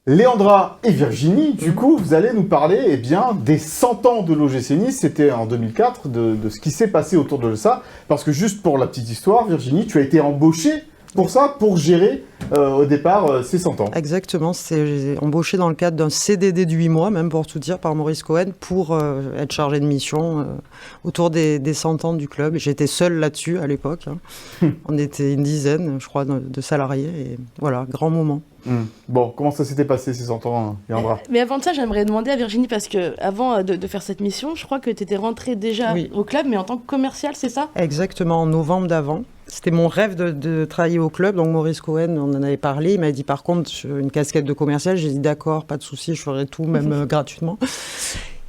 Léandra et Virginie, du coup, vous allez nous parler des 100 ans de l'OGC Nice. C'était en 2004, de ce qui s'est passé autour de ça. Parce que juste pour la petite histoire, Virginie, tu as été embauchée pour ça, pour gérer au départ ces 100 ans. Exactement, j'ai embauché dans le cadre d'un CDD de 8 mois, même pour tout dire, par Maurice Cohen, pour être chargé de mission autour des 100 ans du club. J'étais seule là-dessus à l'époque. On était une dizaine, je crois, de salariés. Et voilà, grand moment. Bon, comment ça s'était passé ces 100 ans, Léandra ? Mais avant de ça, j'aimerais demander à Virginie, parce que avant de faire cette mission, je crois que tu étais rentrée déjà au club, mais en tant que commercial, c'est ça ? Exactement, en novembre d'avant. C'était mon rêve de travailler au club, donc Maurice Cohen, on en avait parlé, il m'a dit par contre une casquette de commercial, j'ai dit d'accord, pas de souci, je ferai tout, même gratuitement.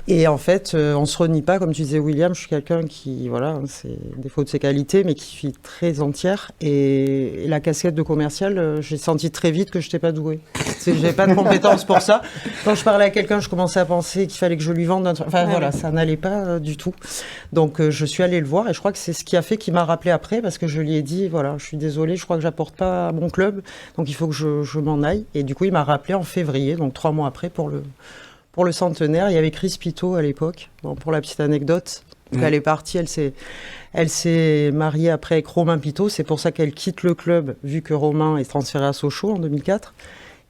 Et en fait, on se renie pas, comme tu disais William, je suis quelqu'un qui, voilà, c'est défaut de ses qualités, mais qui suis très entière. Et la casquette de commercial, j'ai senti très vite que je n'étais pas douée. J'avais pas de compétences pour ça. Quand je parlais à quelqu'un, je commençais à penser qu'il fallait que je lui vende un truc. Enfin voilà, ça n'allait pas du tout. Donc je suis allée le voir et je crois que c'est ce qui a fait qu'il m'a rappelé après, parce que je lui ai dit, voilà, je suis désolée, je crois que j'apporte pas à mon club, donc il faut que je m'en aille. Et du coup, il m'a rappelé en février, donc 3 mois après pour le centenaire. Il y avait Chris Pitot à l'époque. Bon, pour la petite anecdote, elle est partie, elle s'est mariée après avec Romain Pitot. C'est pour ça qu'elle quitte le club, vu que Romain est transféré à Sochaux en 2004.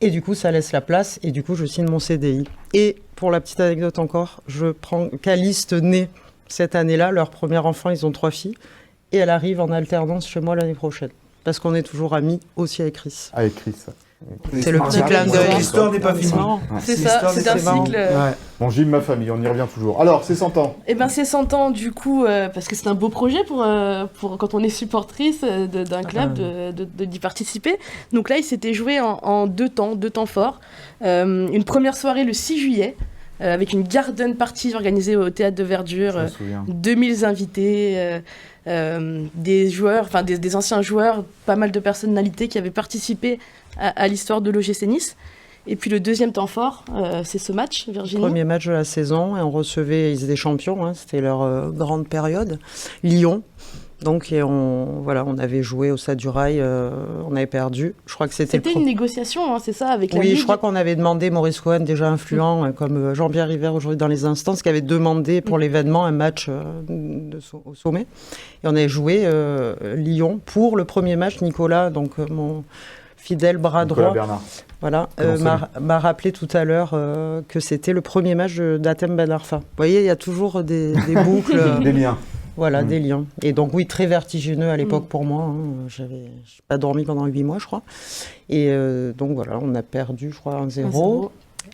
Et du coup, ça laisse la place. Et du coup, je signe mon CDI. Et pour la petite anecdote encore, je prends Caliste né cette année-là. Leur premier enfant, ils ont 3 filles. Et elle arrive en alternance chez moi l'année prochaine. Parce qu'on est toujours amis aussi avec Chris. Avec Chris. C'est le petit clin d'œil. L'histoire n'est pas finie. C'est ça, c'est un cycle. Bon, Gilles, ma famille, on y revient toujours. Alors, c'est 100 ans. Eh bien, c'est 100 ans, du coup, parce que c'est un beau projet pour quand on est supportrice d'un club, d'y participer. Donc là, il s'était joué en 2 temps forts. Une première soirée le 6 juillet, avec une garden party organisée au Théâtre de Verdure. 2000 invités, des joueurs, enfin des anciens joueurs, pas mal de personnalités qui avaient participé à l'histoire de l'OGC Nice. Et puis le deuxième temps fort, c'est ce match, Virginie. Premier match de la saison, et on recevait, ils étaient champions, c'était leur grande période, Lyon. Donc on avait joué au Stade du Rail, on avait perdu. Je crois que c'était une négociation, c'est ça, avec la Ligue. Ligue. Je crois qu'on avait demandé, Maurice Cohen, déjà influent, comme Jean-Pierre River aujourd'hui dans les instances, qui avait demandé pour l'événement un match au sommet. Et on avait joué Lyon pour le premier match. Nicolas, donc mon fidèle bras droit, voilà, m'a rappelé tout à l'heure que c'était le premier match d'Hatem Ben Arfa. Vous voyez, il y a toujours des boucles. Des liens. Voilà, des liens. Et donc, oui, très vertigineux à l'époque pour moi. J'avais pas dormi pendant 8 mois, je crois. Et donc, voilà, on a perdu, je crois, 1-0.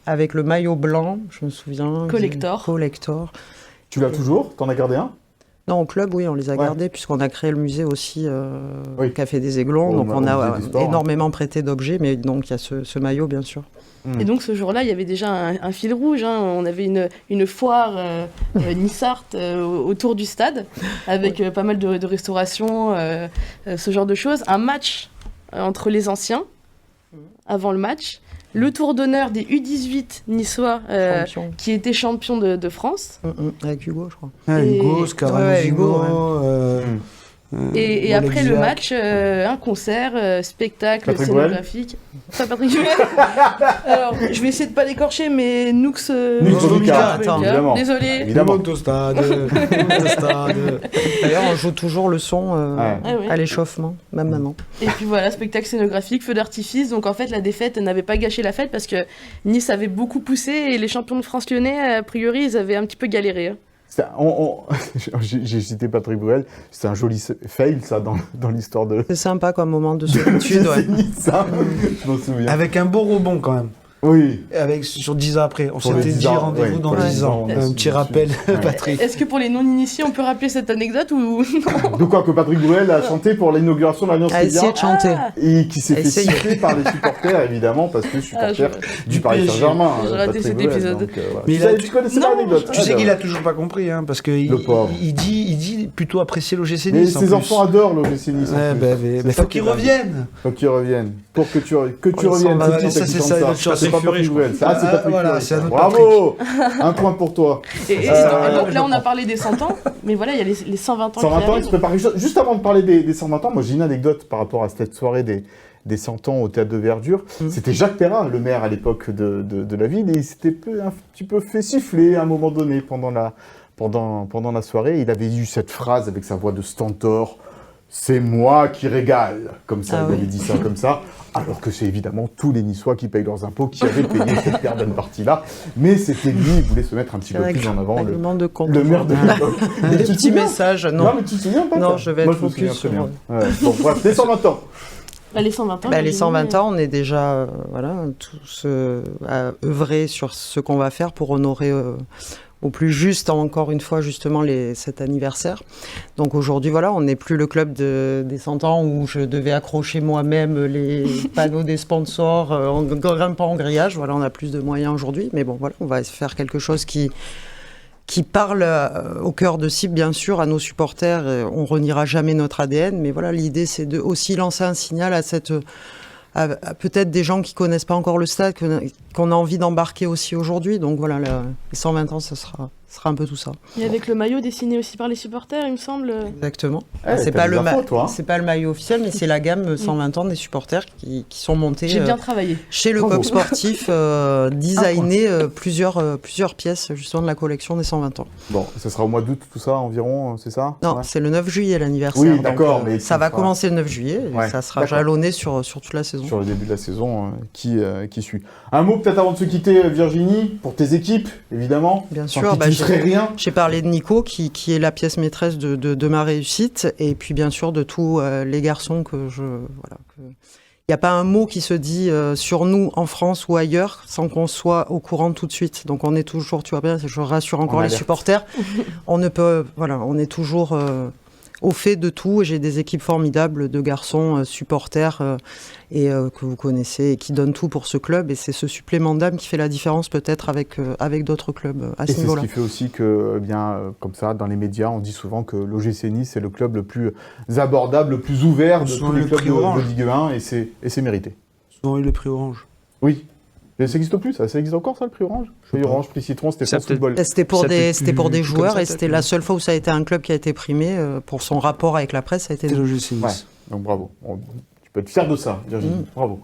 Avec le maillot blanc, je me souviens. Collector. Tu l'as toujours ? T'en as gardé un ? Non, au club, oui, on les a gardés, puisqu'on a créé le musée aussi, Café des Aiglons. Donc, on a énormément prêté d'objets, mais donc, il y a ce maillot, bien sûr. Et donc ce jour-là, il y avait déjà un fil rouge. On avait une foire Nissart autour du stade, avec pas mal de restauration, ce genre de choses. Un match entre les anciens, avant le match. Le tour d'honneur des U18 niçois, qui étaient champions de France. Avec Hugo, je crois. Hugo, Scaramouche, Et après le match, un concert, spectacle scénographique. Pas Patrick Bruel. Alors, je vais essayer de pas l'écorcher, mais Nux Vomica, évidemment. Désolé. Évidemment. D'ailleurs, on joue toujours le son à l'échauffement, même maintenant. Et puis voilà, spectacle scénographique, feu d'artifice. Donc en fait, la défaite n'avait pas gâché la fête parce que Nice avait beaucoup poussé et les champions de France lyonnais, a priori, ils avaient un petit peu galéré. J'ai cité Patrick Bruel, c'est un joli fail ça dans l'histoire de... C'est sympa comme moment de solitude. Ça, je m'en souviens. Avec un beau rebond quand même. Oui. Sur 10 ans après. On s'était dit rendez-vous dans 10 ans. Un petit rappel, Patrick. Est-ce que pour les non-initiés, on peut rappeler cette anecdote ou non ? De quoi que Patrick Bruel a chanté pour l'inauguration de l'Alliance Riviera. A essayé de chanter. Et qui s'est fait siffler par les supporters, évidemment, parce que supporter du Paris Saint-Germain. J'ai raté cet épisode. Donc, mais tu connaissais l'anecdote. Tu sais qu'il a toujours pas compris, parce qu'il dit plutôt apprécier l'OGC Nice. Mais ses enfants adorent l'OGC Nice. Mais faut qu'ils reviennent. Pour que tu reviennes. Ça, c'est ça. C'est pas Patrick Bruel. Ça, c'est Patrick Bruel. Bravo. Un point pour toi. Et donc là, on a parlé des 100 ans, mais voilà, il y a les 120 ans. 120 ans, ils se préparent. Juste avant de parler des 120 ans, moi j'ai une anecdote par rapport à cette soirée des 100 ans au Théâtre de Verdure. C'était Jacques Perrin, le maire à l'époque de la ville, et il s'était un petit peu fait siffler à un moment donné pendant la soirée. Il avait eu cette phrase avec sa voix de stentor. C'est moi qui régale, comme ça, il avait dit ça comme ça, alors que c'est évidemment tous les Niçois qui payent leurs impôts qui avaient payé cette garden partie-là, mais c'était lui, il voulait se mettre un petit peu plus en avant, le maire de l'époque. Des petits messages, non. Mais tu te souviens pas? Non, je vais être focus sur... Bon, bref, les 120 ans. Les 120 ans. Les 120 ans, on est déjà tous à œuvrer sur ce qu'on va faire pour honorer au plus juste, encore une fois, justement, cet anniversaire. Donc aujourd'hui, on n'est plus le club des 100 ans où je devais accrocher moi-même les panneaux des sponsors en grimpant en grillage. On a plus de moyens aujourd'hui. Mais bon, on va faire quelque chose qui parle au cœur de cible, bien sûr, à nos supporters. On reniera jamais notre ADN. Mais l'idée, c'est de aussi lancer un signal à peut-être des gens qui connaissent pas encore le stade, qu'on a envie d'embarquer aussi aujourd'hui. Donc les 120 ans, ça sera un peu tout ça. Et avec le maillot dessiné aussi par les supporters, il me semble. Exactement. C'est pas le maillot officiel, mais c'est la gamme 120 ans des supporters qui sont montés. J'ai bien travaillé. Chez le Coq Sportif, designé plusieurs pièces justement de la collection des 120 ans. Bon, ça sera au mois d'août, tout ça environ, c'est ça? Non, c'est le 9 juillet l'anniversaire. Oui, d'accord, mais ça va commencer le 9 juillet. Et ça sera jalonné sur toute la saison. Sur le début de la saison qui suit. Un mot peut-être avant de se quitter, Virginie, pour tes équipes, évidemment. Bien sûr, j'ai parlé de Nico, qui est la pièce maîtresse de ma réussite, et puis bien sûr de tous les garçons il n'y a pas un mot qui se dit sur nous en France ou ailleurs sans qu'on soit au courant tout de suite. Donc on est toujours, tu vois bien, je rassure encore les supporters, on est toujours au fait de tout. J'ai des équipes formidables de garçons supporters que vous connaissez et qui donnent tout pour ce club. Et c'est ce supplément d'âme qui fait la différence peut-être avec d'autres clubs à ce niveau-là. C'est ce qui fait aussi que, comme ça, dans les médias, on dit souvent que l'OGC Nice c'est le club le plus abordable, le plus ouvert de tous les clubs de Ligue 1 et c'est mérité. Souvent eu le prix Orange. Oui. Mais ça n'existe plus, ça existe encore ça, le prix Orange? Prix Orange, prix Citron, c'était France Football. C'était pour des joueurs et c'était la seule fois où ça a été un club qui a été primé pour son rapport avec la presse, ça a été l'OGC Nice. Ouais, donc bravo. Tu peux être fier de ça, Virginie. Bravo.